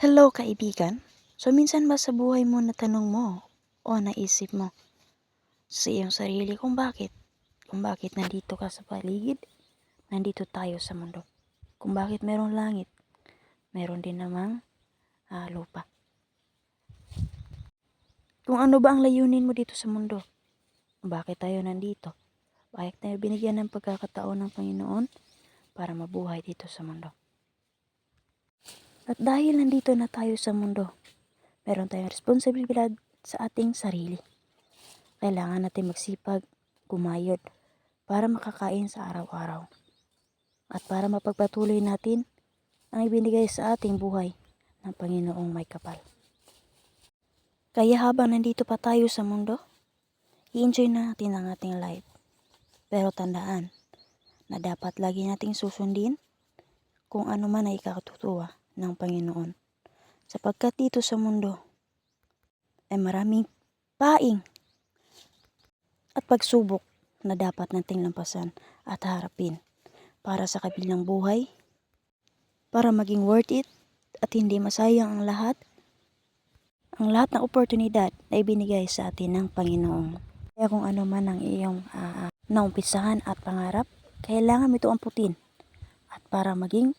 Hello kaibigan. So minsan ba sa buhay mo natanong mo o naisip mo sa iyong sarili kung bakit nandito ka sa paligid, nandito tayo sa mundo. Kung bakit merong langit, meron din namang lupa. Kung ano ba ang layunin mo dito sa mundo? Bakit tayo nandito? Bakit tayo binigyan ng pagkakataon ng Panginoon para mabuhay dito sa mundo? At dahil nandito na tayo sa mundo, meron tayong responsibilidad sa ating sarili. Kailangan natin magsipag, kumayod, para makakain sa araw-araw. At para mapagpatuloy natin ang ibinigay sa ating buhay ng Panginoong may kapal. Kaya habang nandito pa tayo sa mundo, i-enjoy natin ang ating life. Pero tandaan na dapat lagi nating susundin kung ano man ay ikakatutuwa ng Panginoon. Sapagkat dito sa mundo ay maraming paing at pagsubok na dapat nating lampasan at harapin para sa kabilang buhay, para maging worth it at hindi masayang ang lahat ng oportunidad na ibinigay sa atin ng Panginoon. Kaya kung ano man ang iyong naumpisahan at pangarap, kailangan mo ito amputin at para maging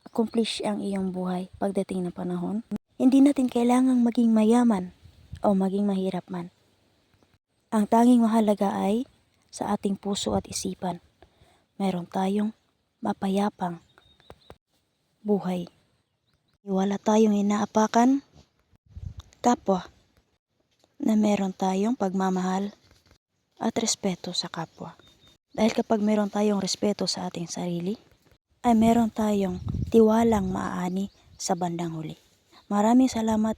accomplish ang iyong buhay pagdating ng panahon. Hindi natin kailangang maging mayaman o maging mahirap man. Ang tanging mahalaga ay sa ating puso at isipan. Meron tayong mapayapang buhay. Wala tayong inaapakan kapwa na meron tayong pagmamahal at respeto sa kapwa. Dahil kapag meron tayong respeto sa ating sarili, ay meron tayong tiwalang maaani sa bandang huli. Maraming salamat.